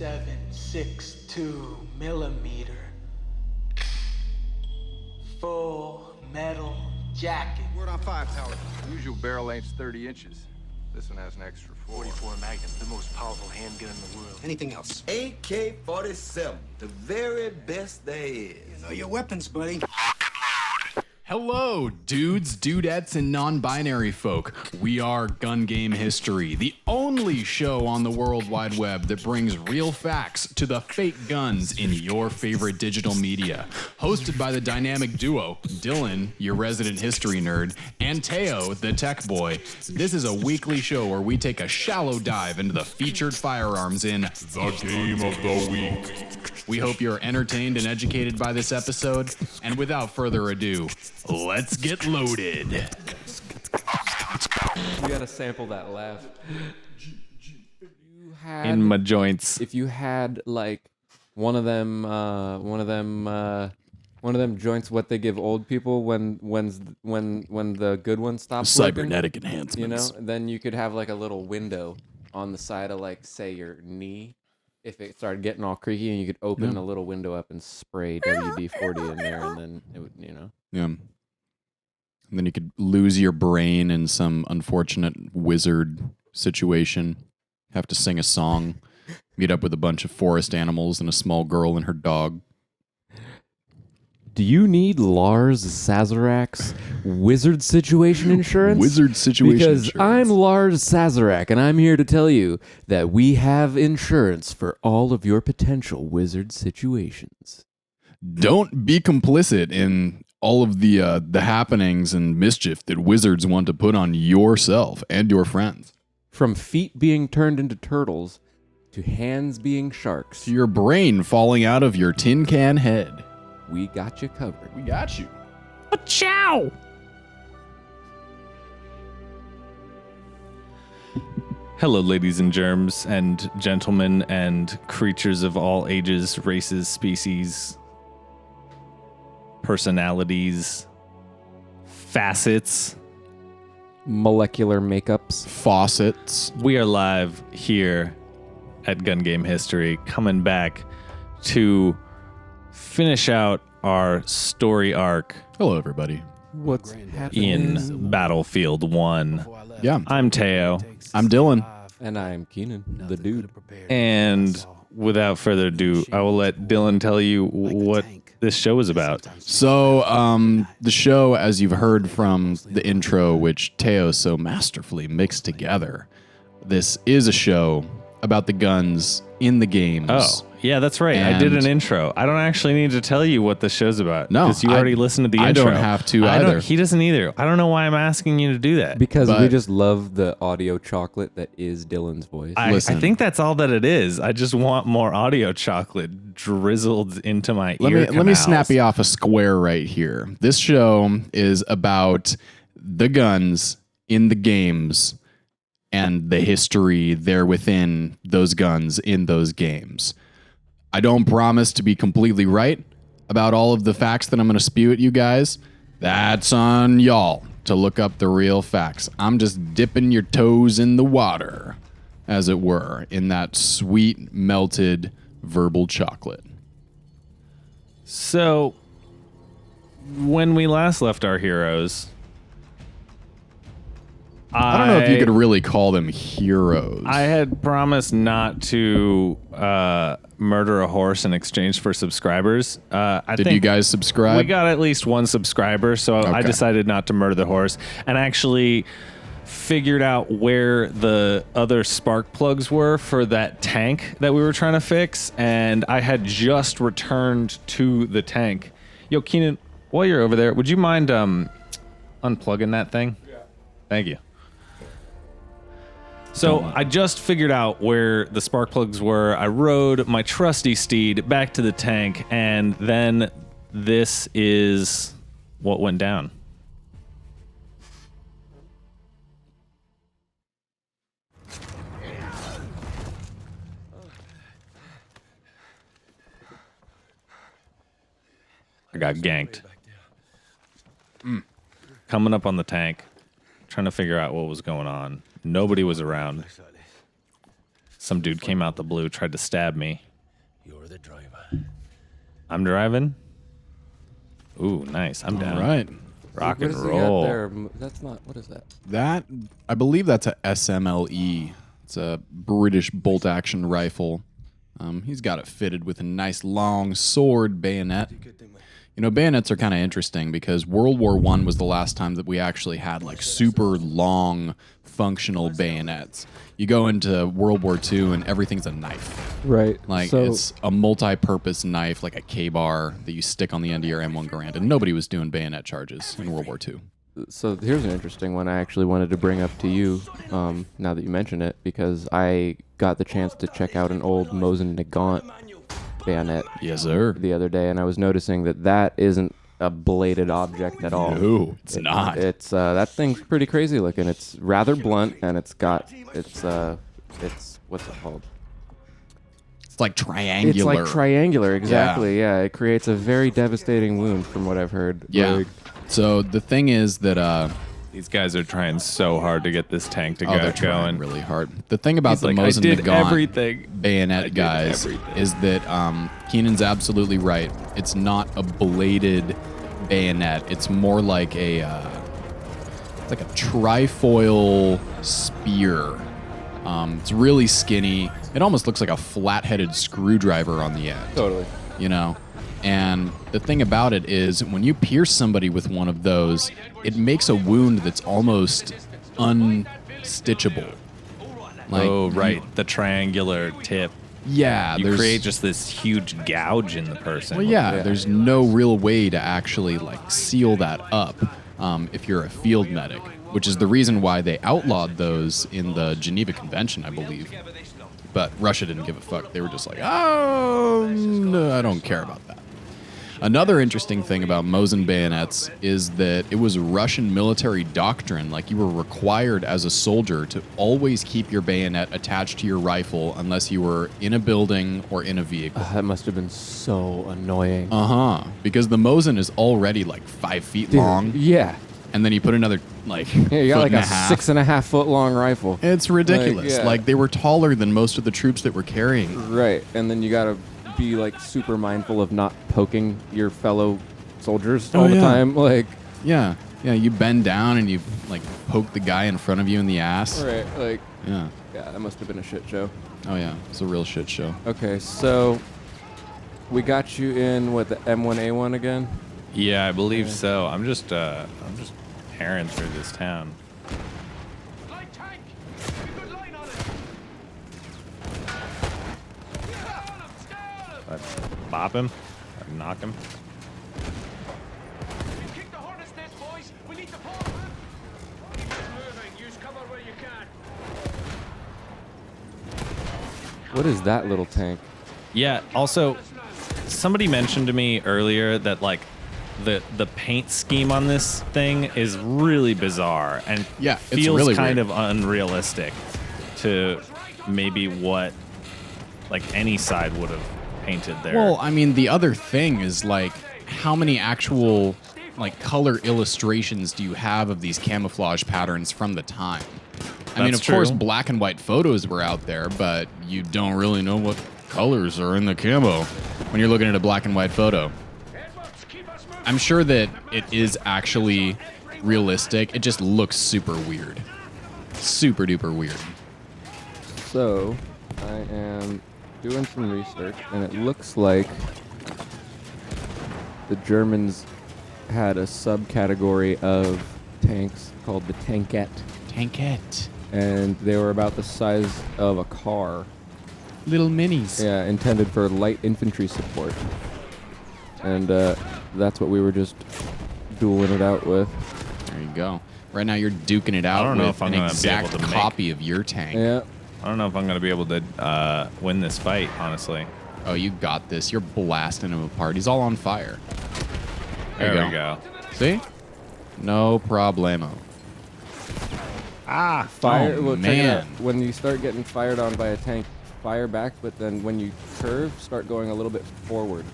.762 millimeter. Full metal jacket. Word on 5 tower. Usual barrel length's 30 inches. This one has an extra 4. 44 Magnum, the most powerful handgun in the world. Anything else? AK-47, the very best there is. You know your weapons, buddy. Hello, dudes, dudettes, and non-binary folk. We are Gun Game History, the only show on the World Wide Web that brings real facts to the fake guns in your favorite digital media. Hosted by the dynamic duo, Dillon, your resident history nerd, and Teo, the tech boy. This is a weekly show where we take a shallow dive into the featured firearms in the Game of the Week. We hope you're entertained and educated by this episode, and without further ado, let's get loaded. You gotta sample that laugh. In my joints. If you had like one of them joints, what they give old people when the good one stops Cybernetic working, enhancements. you know, then you could have like a little window on the side of like say your knee. If it started getting all creaky, and you could open a little window up and spray WD-40 in there, and then it would, you know. Yeah. And then you could lose your brain in some unfortunate wizard situation. Have to sing a song. Meet up with a bunch of forest animals and a small girl and her dog. Do you need Lars Sazerac's wizard situation insurance? Wizard situation because insurance. I'm Lars Sazerac, and I'm here to tell you that we have insurance for all of your potential wizard situations. Don't be complicit in all of the happenings and mischief that wizards want to put on yourself and your friends. From feet being turned into turtles to hands being sharks, To your brain falling out of your tin can head. we got you covered. We got you. Ciao! Hello, ladies and germs, and gentlemen, and creatures of all ages, races, species, personalities, facets. Molecular makeups. Faucets. We are live here at Gun Game History, coming back to finish out our story arc Hello, everybody. What's happening? in Battlefield 1. Yeah. I'm Teo, I'm Dylan. And I'm Keenan, the dude. and without further ado, I will let Dylan tell you what this show is about. So, the show, as you've heard from the intro, which Teo so masterfully mixed together, this is a show about the guns in the games. Oh, yeah, that's right. I did an And- intro. I don't actually need to tell you what the show's about. No, because you already listened to the I intro. don't have to either. He doesn't either. I don't know why I'm asking you to do that. Because we But- just love the audio chocolate that is Dylan's voice. I Listen. think that's all that it is. I just want more audio chocolate drizzled into my Let ear me canals. snap you off a square right here. This show is about the guns in the games and the history there within those guns in those games. I don't promise to be completely right about all of the facts that I'm going to spew at you guys. That's on y'all to look up the real facts. I'm just dipping your toes in the water, as it were, in that sweet, melted verbal chocolate. So, when we last left our heroes, I don't know if you could really call them heroes. I had promised not to murder a horse in exchange for subscribers. I Did think you guys subscribe? we got at least one subscriber, so I Okay. decided not to murder the horse and actually figured out where the other spark plugs were for that tank that we were trying to fix, and I had just returned to the tank. Yo, Keenan, while you're over there, would you mind unplugging that thing? Yeah. Thank you. So I just figured out where the spark plugs were. I rode my trusty steed back to the tank, and then this is what went down. I got ganked. Coming up on the tank, trying to figure out what was going on. Nobody was around. Some dude came out the blue, tried to stab me. You're the driver. I'm driving. Ooh, nice. I'm down. All right. Rock What and does he got roll. there? That's not. What is that? That, I believe that's a SMLE. It's a British bolt-action rifle. He's got it fitted with a nice long sword bayonet. You know, bayonets are kind of interesting because World War I was the last time that we actually had like super long functional bayonets. You go into World War II and everything's a knife. Right. Like so, it's a multi-purpose knife, like a K-bar that you stick on the end of your M1 Garand. And nobody was doing bayonet charges in World War II. So here's an interesting one I actually wanted to bring up to you now that you mention it, because I got the chance to check out an old Mosin Nagant bayonet Yes, sir. the other day, and I was noticing that isn't a bladed object at all. No, it's not. It's that thing's pretty crazy looking. It's rather blunt, and it's what's it called? It's like triangular. It's like triangular, exactly. Yeah, it creates a very devastating wound, from what I've heard. Yeah. Like, So the thing is that These guys are trying so hard to get this tank to they're get trying going. really hard. The thing about He's the like, I Mosin did Nagant everything. bayonet guys is that Keenan's absolutely right. It's not a bladed bayonet. It's more like it's like a trifoil spear. It's really skinny. It almost looks like a flat-headed screwdriver on the end. totally. You know? And the thing about it is when you pierce somebody with one of those, it makes a wound that's almost unstitchable. Like, Oh, right. The triangular tip. Yeah, You there's create just this huge gouge in the person. well, yeah, there's no real way to actually like seal that up if you're a field medic, which is the reason why they outlawed those in the Geneva Convention, I believe. But Russia didn't give a fuck. They were just like, oh, no, I don't care about that. Another interesting thing about Mosin bayonets is that it was Russian military doctrine. Like, you were required as a soldier to always keep your bayonet attached to your rifle unless you were in a building or in a vehicle. That must have been so annoying. Because the Mosin is already like 5 feet long, Yeah. and then you put another like Yeah, you got foot like and a half. 6.5 foot long rifle. It's ridiculous. yeah. Like, they were taller than most of the troops that were carrying them. Right. And then you got to be like super mindful of not poking your fellow soldiers all the yeah. time. Like, Yeah, you bend down and you like poke the guy in front of you in the ass. right. Like, Yeah. yeah, that must have been a shit show. Oh yeah, it's a real shit show. Okay, so we got you in what, the M1A1 again? Yeah, I believe so. I'm just herring through this town. I bop him. I knock him. What is that little tank? Yeah. Also, somebody mentioned to me earlier that like the paint scheme on this thing is really bizarre and Yeah, it's feels really kind weird. of unrealistic to maybe what like any side would have painted there. Well, I mean, the other thing is like, how many actual like color illustrations do you have of these camouflage patterns from the time? I mean, That's of course, true. black and white photos were out there, but you don't really know what colors are in the camo when you're looking at a black and white photo. I'm sure that it is actually realistic. It just looks super weird. Super duper weird. So, I am doing some research, and it looks like the Germans had a subcategory of tanks called the tankette, Tankette. and they were about the size of a car. Little minis. Yeah, intended for light infantry support. And that's what we were just dueling it out with. There you go. Right now you're duking it out don't know with if I'm an gonna be exact able to make- copy of your tank. Yeah. I don't know if I'm gonna be able to win this fight, honestly. Oh, you got this. You're blasting him apart. He's all on fire. There you we go. See? No problemo. Fire. Oh, well, check it out. man. When you start getting fired on by a tank, fire back, but then when you curve, start going a little bit forward.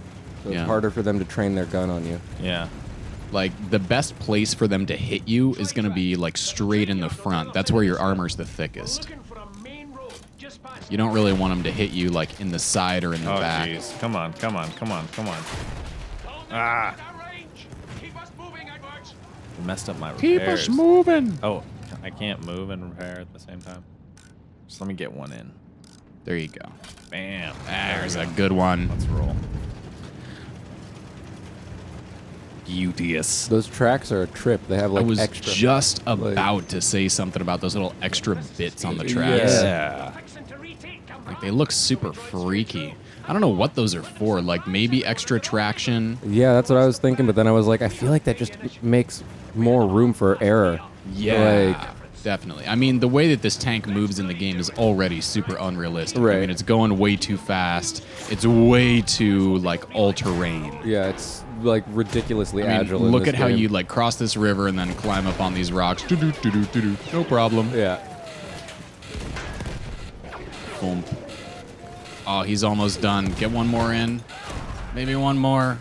So Yeah. it's harder for them to train their gun on you. Yeah. Like, the best place for them to hit you is going to be, like, straight in the front. That's where your armor's the thickest. You don't really want them to hit you like in the side or in the Oh, back. jeez. Come on, come on, come on, come on. Ah. Messed up my repairs. Keep us moving. Oh, I can't move and repair at the same time. Just let me get one in. There you go. Bam. There's a good one. Let's roll. Beauteous. Those tracks are a trip. They have I like was extra. just about to say something about those little extra bits on the tracks. Yeah. Like they look super freaky. I don't know what those are for. Like maybe extra traction. Yeah, that's what I was thinking. But then I was like, I feel like that just makes more room for error. Yeah, Like, definitely. I mean, the way that this tank moves in the game is already super unrealistic. I Right. mean, it's going way too fast. It's way too like all-terrain. yeah, it's like ridiculously I mean, agile. in look this at how game. you like cross this river and then climb up on these rocks. Do-do, do-do, do-do. No problem. Yeah. Boom. Oh, he's almost done. Get one more in. Maybe one more.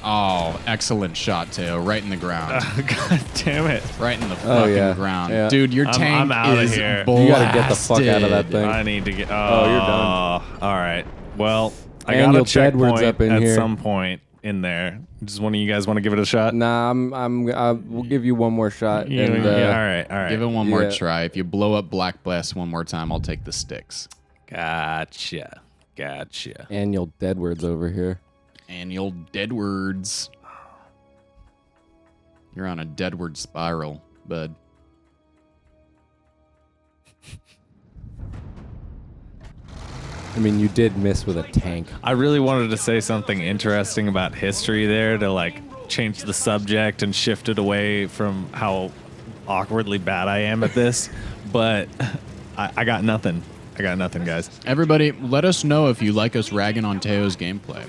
Oh, excellent shot, Teo. Right in the ground. God damn it. Right in the fucking yeah. ground. Yeah. Dude, your I'm tank outta is here. You gotta get the fuck out of that blasted. thing. I need to get. Oh, you're done. All right. Well, I And got a you'll Deadwoods checkpoint up in at here. some point in there. Does one of you guys want to give it a shot? Nah, we'll give you one more shot. Yeah, and, all right, all right. Give it one more Yeah. try. If you blow up Black Bless one more time, I'll take the sticks. Gotcha. Gotcha. And you'll Deadwards over here. And you'll Deadwards. You're on a Deadward spiral, bud. I mean, you did miss with a tank. I really wanted to say something interesting about history there to like change the subject and shift it away from how awkwardly bad I am at this, but I got nothing. I got nothing, guys. Everybody, let us know if you like us ragging on Teo's gameplay.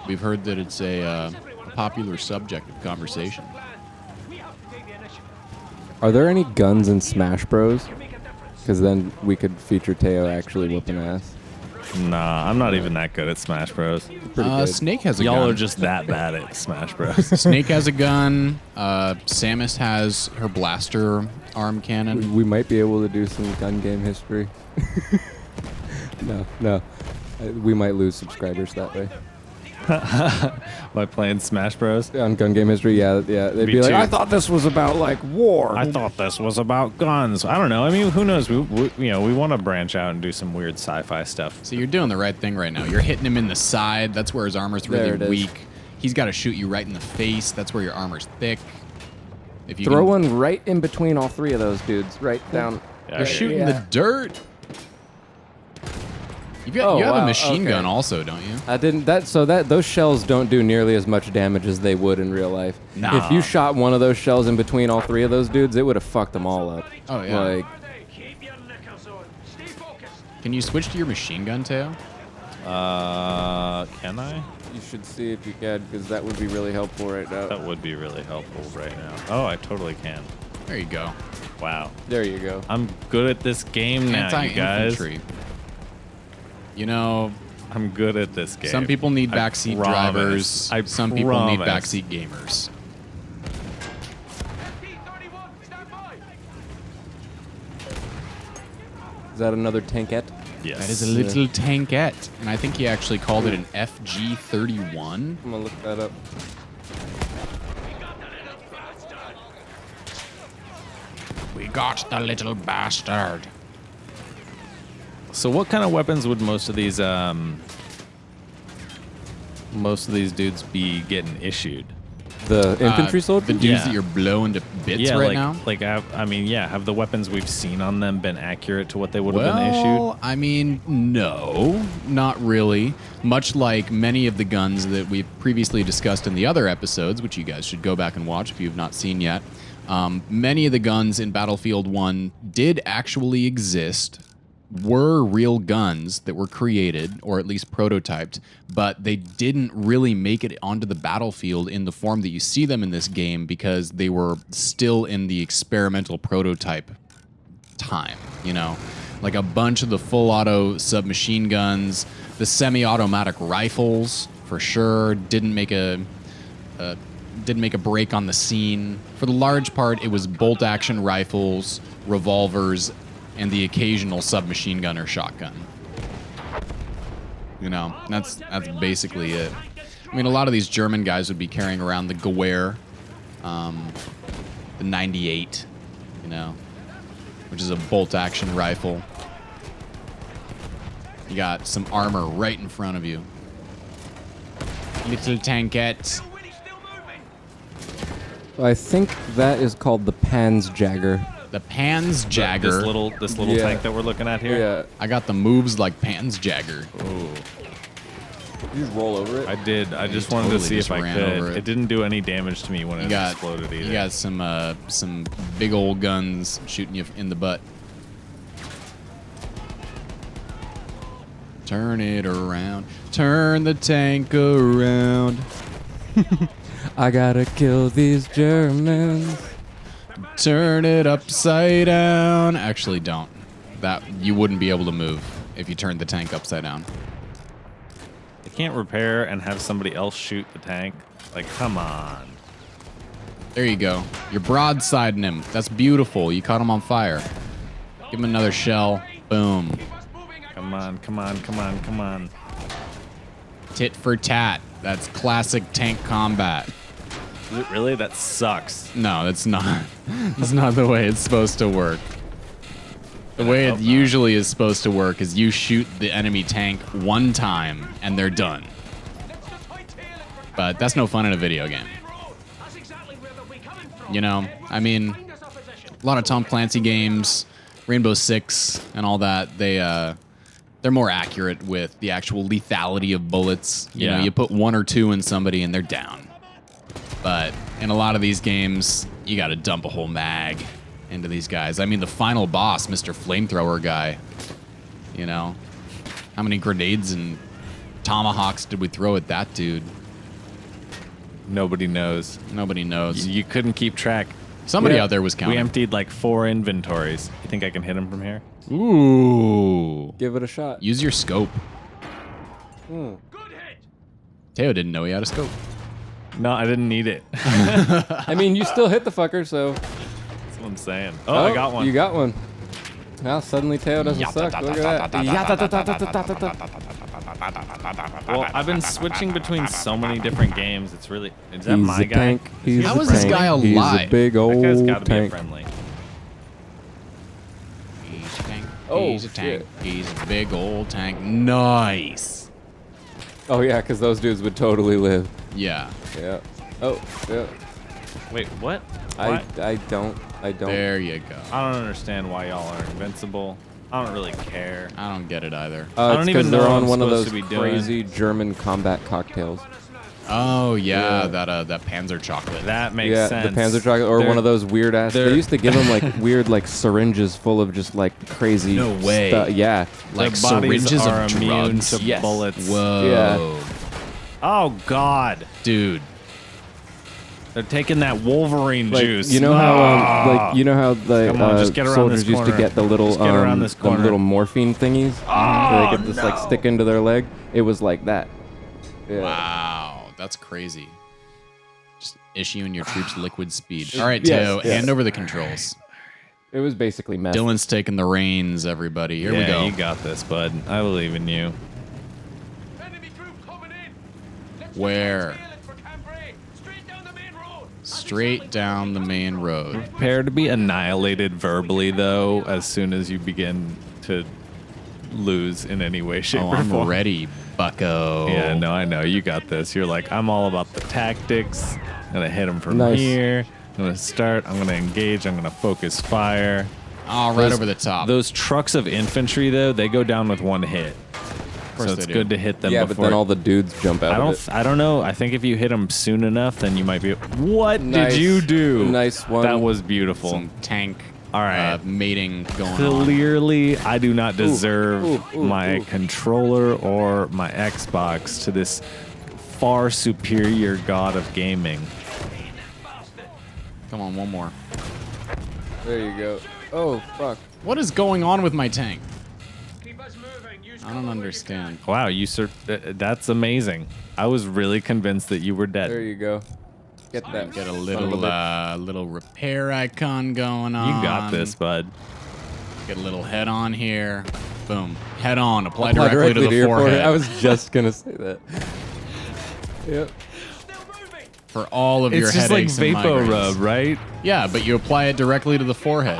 We've heard that it's a popular subject of conversation. Are there any guns in Smash Bros? Because then we could feature Teo actually whooping ass. Nah, I'm not even that good at Smash Bros. Pretty good. Snake has a Y'all gun. are just that bad at Smash Bros. Snake has a gun. Samus has her blaster arm cannon. We might be able to do some gun game history. No. We might lose subscribers that way. By playing Smash Bros. On gun game history, yeah. They'd Me be like, too. I thought this was about like war. I thought this was about guns. I don't know. I mean, who knows? We want to branch out and do some weird sci-fi stuff. So you're doing the right thing right now. You're hitting him in the side. That's where his armor's There it really is. weak. He's got to shoot you right in the face. That's where your armor's thick. If you Throw can- one right in between all three of those dudes, right down. You're shooting the dirt. You Oh, have wow, a machine okay. gun also, don't you? I didn't. Those shells don't do nearly as much damage as they would in real life. Nah. If you shot one of those shells in between all three of those dudes, it would have fucked them all up. Oh, yeah. Like, Can you switch to your machine gun, Teo? Can I? you should see if you can, because that would be really helpful right now. That would be really helpful right now. Oh, I totally can. There you go. Wow. There you go. I'm good at this game now, you guys. Anti-infantry. You know, I'm good at this game. some people need I backseat promise. drivers. Some people need backseat gamers. Is that another tankette? Yes. That is a little tankette. And I think he actually called it an FG-31. I'm gonna look that up. We got the little bastard. So what kind of weapons would most of these dudes be getting issued? The infantry The soldier? dudes Yeah. that you're blowing to bits right now? Have the weapons we've seen on them been accurate to what they would have been issued? Well, I mean, no, not really. Much like many of the guns that we've previously discussed in the other episodes, which you guys should go back and watch if you've not seen yet. Many of the guns in Battlefield 1 did actually exist, were real guns that were created, or at least prototyped, but they didn't really make it onto the battlefield in the form that you see them in this game because they were still in the experimental prototype time, you know? Like a bunch of the full auto submachine guns, the semi-automatic rifles, for sure, didn't make did make a break on the scene. For the large part, it was bolt-action rifles, revolvers, and the occasional submachine gun or shotgun. You know, that's basically it. I mean, a lot of these German guys would be carrying around the Gewehr, the 98, you know, which is a bolt-action rifle. You got some armor right in front of you. Little tankettes. I think that is called the Panzjäger. The Panzjäger. This little tank that we're looking at here. Yeah. I got the moves like Panzjäger. Ooh. You just roll over it? I did. I just wanted totally to see just if I ran over could. it. It didn't do any damage to me when it exploded either. You got some big old guns shooting you in the butt. Turn it around. Turn the tank around. I gotta kill these Germans. Turn it upside down. Actually, don't. That you wouldn't be able to move if you turned the tank upside down. I can't repair and have somebody else shoot the tank. Like, come on. There you go. You're broadsiding him. That's beautiful. You caught him on fire. Give him another shell. Boom. Come on, come on, come on, come on. Tit for tat. That's classic tank combat. Really? That sucks. No, that's not. That's not the way it's supposed to work. The way it usually is supposed to work is you shoot the enemy tank one time and they're done. But that's no fun in a video game. You know, I mean, a lot of Tom Clancy games, Rainbow Six and all that, they're more accurate with the actual lethality of bullets. You know, you put one or two in somebody and they're down. But in a lot of these games, you got to dump a whole mag into these guys. I mean, the final boss, Mr. Flamethrower guy, you know, how many grenades and tomahawks did we throw at that dude? Nobody knows. Nobody knows. You couldn't keep track. Somebody out there was counting. We emptied like 4 inventories. You think I can hit him from here? Ooh. Give it a shot. Use your scope. Teo didn't know he had a scope. No, I didn't need it. I mean, you still hit the fucker, so. That's what I'm saying. Oh, I got one. You got one. Now suddenly Teo doesn't suck. Look at that. Well, I've been switching between so many different games. It's really. Is that He's my a guy? tank. He's How a is this tank. guy He's alive? a big That old guy's got to be a tank. friendly. He's a tank. Oh, He's a tank. shit. He's a big old tank. Nice. Oh yeah, because those dudes would totally live. Yeah. Yeah. Oh yeah. Wait, what? I don't. There you go. I don't understand why y'all are invincible. I don't really care. I don't get it either. I don't It's even 'cause know they're what on I'm one of supposed those to be doing. crazy German combat cocktails. Oh yeah, that Panzer chocolate. That makes Yeah, sense. the Panzer chocolate, or They're- one of those weird ass. They they're- used to give them like weird like syringes full of just like crazy. No way. Yeah. like Their bodies syringes are of immune drugs. to Yes. bullets. Whoa. Oh God, Dude. they're taking that Wolverine Like, juice. you know how the Come on, just get around soldiers this used to corner. get the little Just get around this the corner. little morphine thingies that they could just like stick into their leg. It was like that. Yeah. Wow. That's crazy. Just issuing your troops liquid speed. All right, Yes, Teo, yes. hand over the controls. It was basically meth. Dillon's taking the reins, everybody. Here we Yeah, go. you got this, bud. I believe in you. Where? Straight down the main road. Prepare to be annihilated verbally, though, as soon as you begin to lose in any way, shape, Oh, or I'm form. ready, bucko. Yeah, no, I know. You got this. You're like, I'm all about the tactics. I'm going to hit him from Nice. here. I'm going to start. I'm going to engage. I'm going to focus fire. Oh, right over the top. Those trucks of infantry, though, they go down with one hit. course So it's they good do. to hit them Yeah, before. but then all the dudes jump out of it. I don't know. I think if you hit them soon enough, then you might be. What Nice. did you do? Nice one. That was beautiful. Some tank All right. mating going on. Clearly, I do not deserve ooh, my ooh. controller or my Xbox to this far superior god of gaming. Come on, one more. There you go. Oh, fuck. What is going on with my tank? I don't understand. Wow, that's amazing. I was really convinced that you were There dead. you go. Get that. Get a son of little bitch. little repair icon going on. You got this, bud. Get a little head on here. Boom. Head on. Apply, Apply directly to the your forehead. I was just gonna say that. Yep. For all of your It's just like headaches and vapor migraines. rub, right? Yeah, but you apply it directly to the forehead.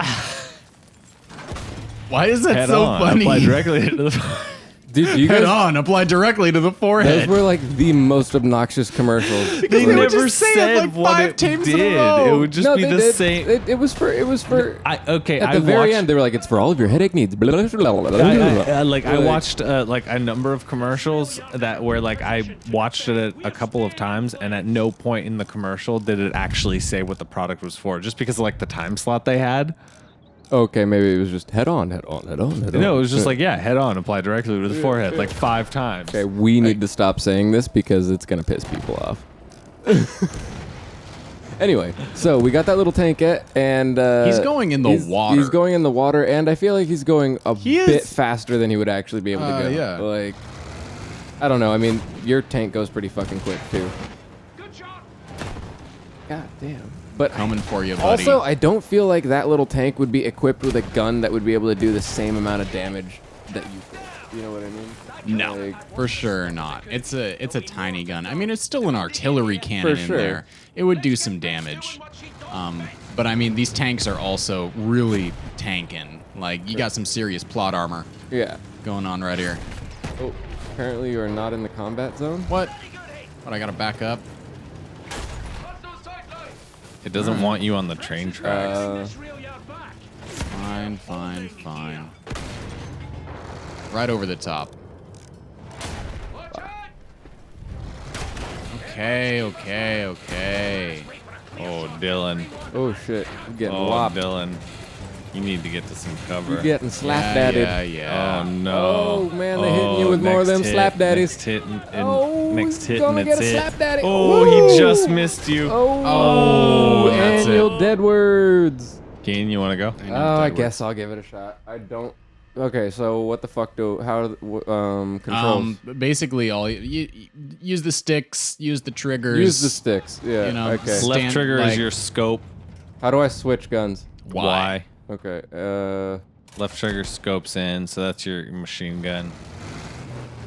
Why is that Head so on. funny? Apply directly to the. Dude, do you Head guys? on. Apply directly to the Those forehead. were like the most obnoxious commercials. Because They would never just say said it like what 5 it times in a did. row. It would just be they the did. same. It was for. Okay, At I the very watched- end, they were like, "It's for all of your headache needs." Blah, blah, blah, blah, blah, I blah. watched like a number of commercials that where like I watched it a couple of times, and at no point in the commercial did it actually say what the product was for, just because of like the time slot they had. Okay, maybe it was just head on, head on, head on, head on. No, it was just like head on, apply directly to the forehead, like 5 times. Okay, we need to stop saying this because it's gonna piss people off. Anyway, so we got that little tankette, and He's going in the water. He's going in the water, and I feel like he's going a He bit is. faster than he would actually be able to go. Yeah. Like, I don't know. I mean, your tank goes pretty fucking quick too. God damn. But Coming for you, buddy. also, I don't feel like that little tank would be equipped with a gun that would be able to do the same amount of damage that you could. You know what I mean? No, Like, for sure not. It's a tiny gun. I mean, it's still an artillery cannon For in sure. there. It would do some damage. But I mean, these tanks are also really tanking. Like, you got some serious plot armor yeah. going on right here. Oh, apparently you are not in the combat zone. What? What, I gotta back up? It doesn't want you on the train tracks. Fine, fine, fine. Right over the top. Okay, okay, okay. Oh, Dillon. Oh shit, you're getting Oh, whopped. Dillon. You need to get to some cover. You're getting slap Yeah, daddied. yeah, yeah. Oh no! Oh, man, they're hitting you with more of next them hit, slap daddies. Next hit, and Oh, next he's hit, gonna and get it's a it. slap daddy. Oh, Woo! he just missed you. Oh, that's and you'll it. dead words. Keen, you want to go? I know Oh, I that guess I'll give it a shot. I don't. Okay, so what the fuck controls? Basically, all you use the sticks, use the triggers. Use the sticks. Yeah. You know, okay. sl- Left Stand- trigger like- is your scope. How do I switch guns? Y. Okay. Left trigger scopes in, so that's your machine gun.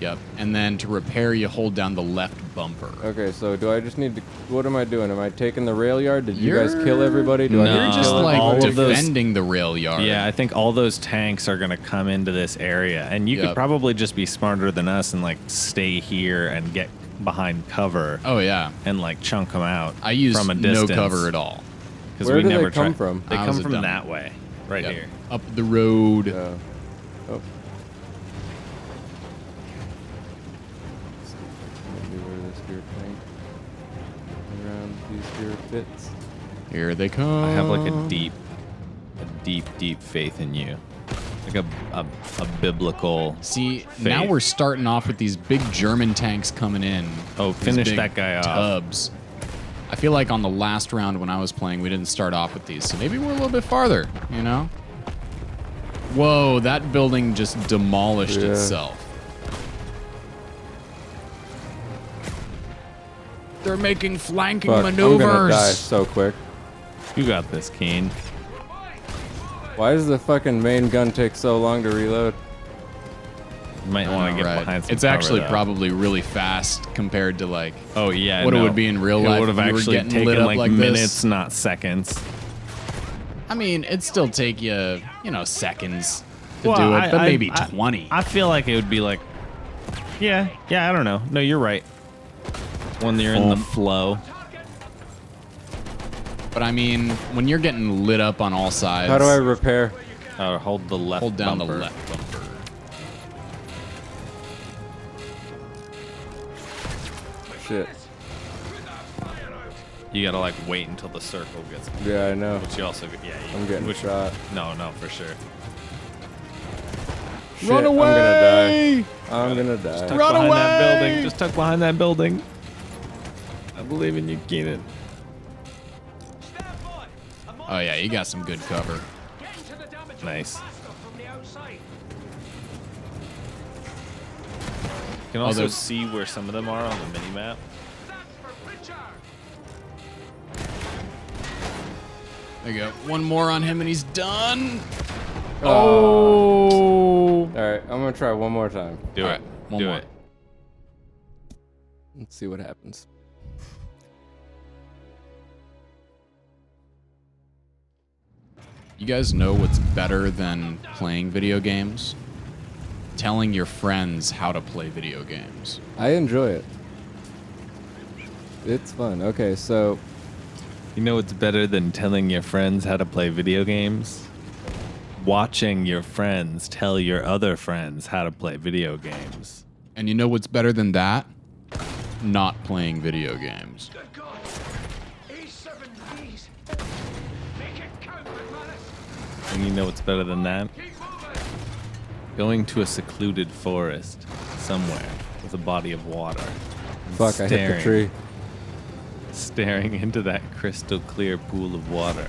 Yep. And then to repair, you hold down the left bumper. Okay. So do I just need to? What am I doing? Am I taking the rail yard? Did you guys kill everybody? Do I No. need to You're just kill like all of those- defending the rail yard. Yeah, I think all those tanks are gonna come into this area, and you Yep. could probably just be smarter than us and like stay here and get behind cover Oh yeah. and like chunk them out. I use from a no distance. cover at all. Because Where we do they never come tried- from? They I come was a from dummy. that way, right Yep. here. Up the road. Oh. Maybe where this gear tank around these gear bits. Here they come. I have like a deep faith in you, like a biblical. See, now we're starting off with these big German tanks coming in. Oh, These finish big that guy off. Tubs. I feel like on the last round when I was playing, we didn't start off with these, so maybe we're a little bit farther. You know? Whoa, that building just demolished Yeah. itself. They're making flanking Fuck, I'm gonna die maneuvers. so quick. You got this, Keen. Why does the fucking main gun take so long to reload? You might want to get behind some It's cover, actually though. probably really fast compared to like Oh yeah, what it no. would be in real life It would have if you were actually getting lit taken up like, like this. minutes, not seconds. I mean, it'd still take you, seconds to Well, do it, I- but I- maybe I- 20. I feel like it would be like, yeah, I don't know. No, you're right. When you're in the flow. But I mean, when you're getting lit up on all sides, How do I repair? Hold the left hold down bumper. the left bumper. Shit. You gotta like wait until the circle gets. Yeah, I know. Which you also, yeah. I'm getting shot. No, for sure. Shit, Run away! I'm gonna die. Tuck Run behind that away! building. Just tuck behind that building. I believe in you, Keenan. Oh yeah, you got some good cover. Nice. You can also Although- see where some of them are on the mini map. There you go. One more on him and he's done. Oh. All right, I'm gonna try one more time. Do it. One Do more. it. Let's see what happens. You guys know what's better than playing video games? Telling your friends how to play video games. I enjoy it. It's fun. Okay, so You know what's better than telling your friends how to play video games? Watching your friends tell your other friends how to play video games. And you know what's better than that? Not playing video games. Good God! E7Ds! Make it count, McManus! And you know what's better than that? Keep moving! Going to a secluded forest somewhere with a body of water. and fuck, I hit the tree. Staring into that crystal clear pool of water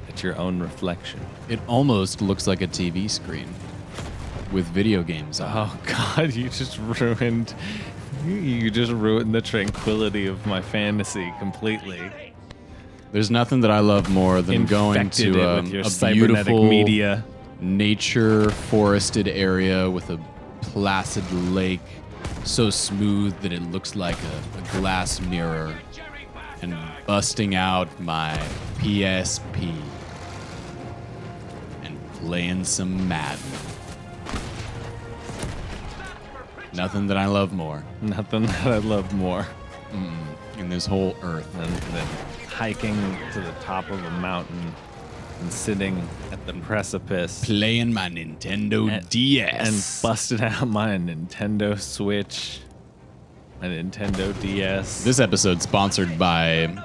at your own reflection. It almost looks like a TV screen with video games on. Oh God, you just ruined the tranquility of my fantasy completely. There's nothing that I love more than going Infected to it with your a cybernetic beautiful media. nature forested area with a placid lake so smooth that it looks like a glass mirror, and busting out my PSP and playing some Madden. Nothing that I love more Nothing that I love more in this whole earth. than hiking to the top of a mountain and sitting at the precipice Playing my Nintendo and DS. busting out my Nintendo Switch, my Nintendo DS. This episode's sponsored by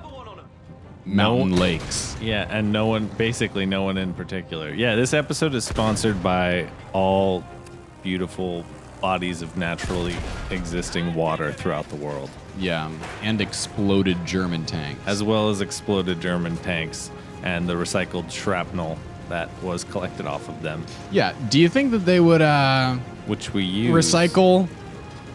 Mountain Lakes. Yeah, and basically no one in particular. Yeah, this episode is sponsored by all beautiful bodies of naturally existing water throughout the world, Yeah, and exploded German tanks. as well as exploded German tanks and the recycled shrapnel that was collected off of them, Yeah, do you think that they would which we use. recycle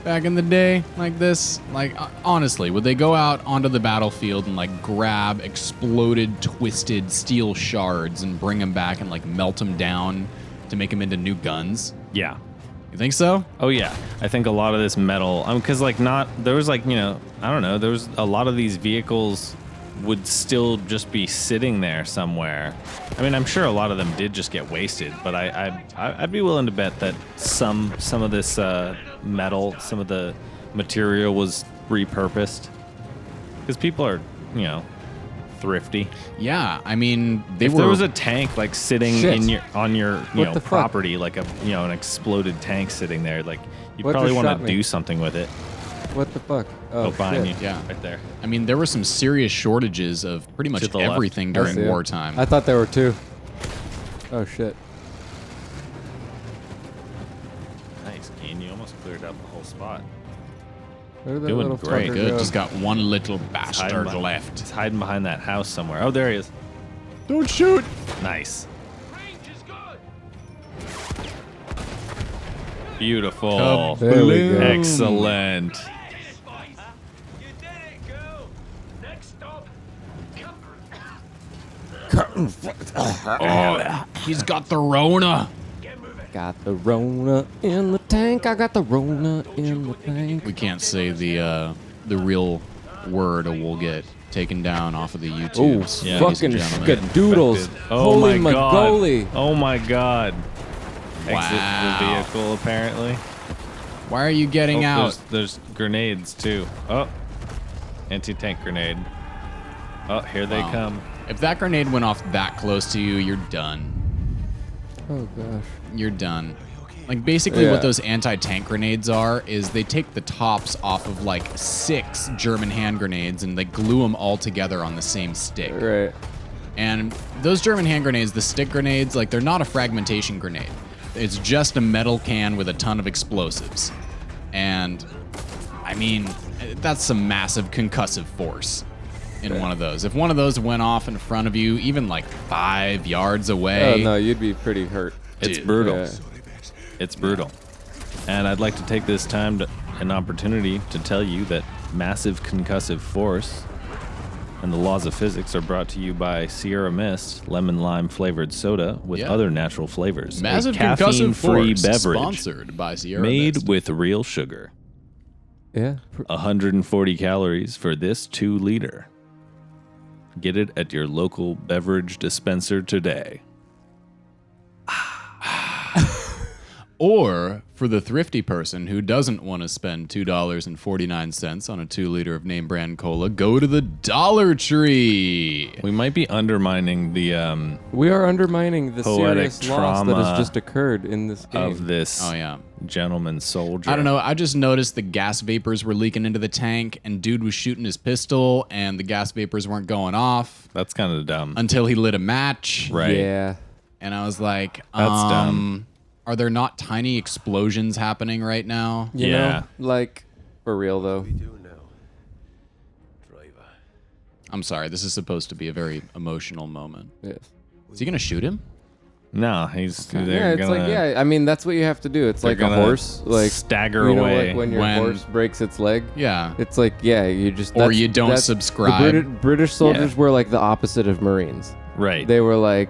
back in the day like this? Like, honestly, would they go out onto the battlefield and like grab exploded, twisted steel shards and bring them back and like melt them down to make them into new guns? Yeah. You think so? Oh yeah, I think a lot of this metal, because there was like, I don't know, there was a lot of these vehicles would still just be sitting there somewhere. I mean, I'm sure a lot of them did just get wasted, but I'd be willing to bet that some of this metal, some of the material was repurposed, because people are, thrifty. Yeah, I mean, If there was a tank like sitting Shit. on your What the fuck? property, like an exploded tank sitting there, like you What probably just want shot to me? do something with it. What the fuck? Oh, behind shit. you, Yeah. right there. I mean, there were some serious shortages of pretty much To the left. everything I during see it. wartime. I thought there were two. Oh shit. Nice, Keen. You almost cleared out the whole spot. Where did that Doing little great. fucker Good, go? just got one little Hiding bastard behind- left. He's hiding behind that house somewhere. Oh, there he is. Don't shoot! Nice. Range is good! Beautiful. There we go. Excellent. Yes, boys! You did it, girl! Next stop, Cumber. He's got the Rona. Get moving! Got the Rona in the tank. I got the Rona in the tank. We can't say the real word or we'll get taken down off of the Oh, YouTubes. Yeah. ladies fucking and gentlemen. skadoodles. Infected. Oh Holy my god. magoli. Oh my god. Exit Wow. the vehicle apparently. Why are you getting Oh, out? There's grenades too. Oh, anti-tank grenade. Oh, here they Wow. come. If that grenade went off that close to you, you're done. Oh gosh. You're done. Like, basically Yeah. what those anti-tank grenades are is they take the tops off of like 6 German hand grenades and they glue them all together on the same stick. Right. And those German hand grenades, the stick grenades, like, they're not a fragmentation grenade. It's just a metal can with a ton of explosives. And, I mean, that's some massive concussive force in one of those. If one of those went off in front of you, even like 5 yards away, Oh no, you'd be pretty hurt. It's Dude. brutal. Yeah. It's brutal. And I'd like to take this time an opportunity to tell you that massive concussive force And the laws of physics are brought to you by Sierra Mist, lemon lime flavored soda with other natural flavors. Massive a concussive caffeine-free force, beverage sponsored by Sierra made Mist. with real sugar. Yeah. 140 calories for this 2-liter. Get it at your local beverage dispenser today. Or for the thrifty person who doesn't want to spend $2.49 on a 2-liter of name brand cola, go to the Dollar Tree. We might be undermining the We are undermining the poetic serious loss that trauma has just occurred in this game. of this Oh, yeah. gentleman soldier. I don't know. I just noticed the gas vapors were leaking into the tank, and dude was shooting his pistol, and the gas vapors weren't going off That's kind of dumb. until he lit a match. Right. Yeah. And I was like, That's dumb. Are there not tiny explosions happening right now? You Yeah. know, like, for real, though. I'm sorry. This is supposed to be a very emotional moment. Yes. Is he going to shoot him? No, he's Yeah, they're it's gonna like, yeah, I mean, that's what you have to do. It's they're like a gonna horse. Like, stagger you know, away. like when your when- horse breaks its leg. Yeah. It's like, yeah, you just... Or that's- you don't that's- subscribe. The British soldiers were like the opposite of Marines. right. They were like...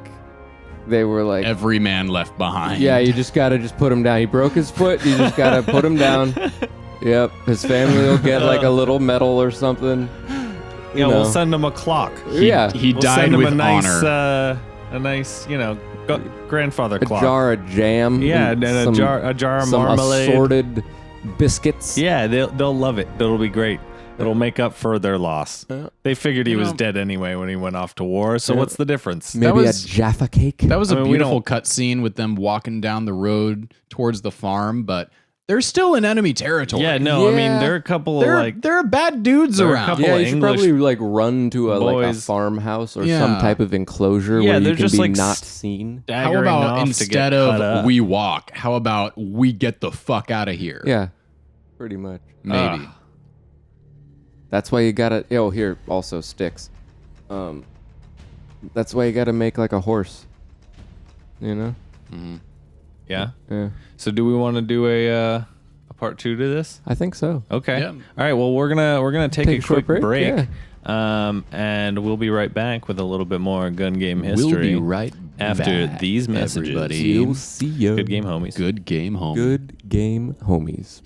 Every man left behind. Yeah, you just gotta just put him down. He broke his foot. You just gotta put him down. Yep. His family will get like a little medal or something. Yeah, know. we'll send him a clock. Yeah. He We'll died send him with a nice, honor. a nice, grandfather A clock. jar of jam. Yeah, and a jar of some marmalade. assorted biscuits. Yeah, they'll love it. It'll be great. It'll make up for their loss. They figured he was dead anyway when he went off to war. So what's the difference? Maybe was- a Jaffa cake. That was I a mean, we beautiful don't- cut scene with them walking down the road towards the farm, but they're still in enemy territory. Yeah, no, I mean Yeah. there are a couple There, of like there are bad dudes there are a around. couple- yeah, of you should English probably like run to a boys. farmhouse or Yeah. some type of enclosure Yeah, where they're you can just, be like, not seen. How staggering about off to instead get cut of up. we walk, how about we get the fuck out of here? Yeah, pretty much. Maybe. That's why you gotta. Oh, here also sticks. That's why you gotta make like a horse. You know. yeah. Yeah, So do we want to do a part 2 to this? I think so. Okay. Yeah. All right. Well, we're gonna take a short quick break. yeah. And we'll be right back with a little bit more gun game history. We'll be right after back, these messages. everybody. You'll see ya. Good game, homies. Good game, home. Good game, homies.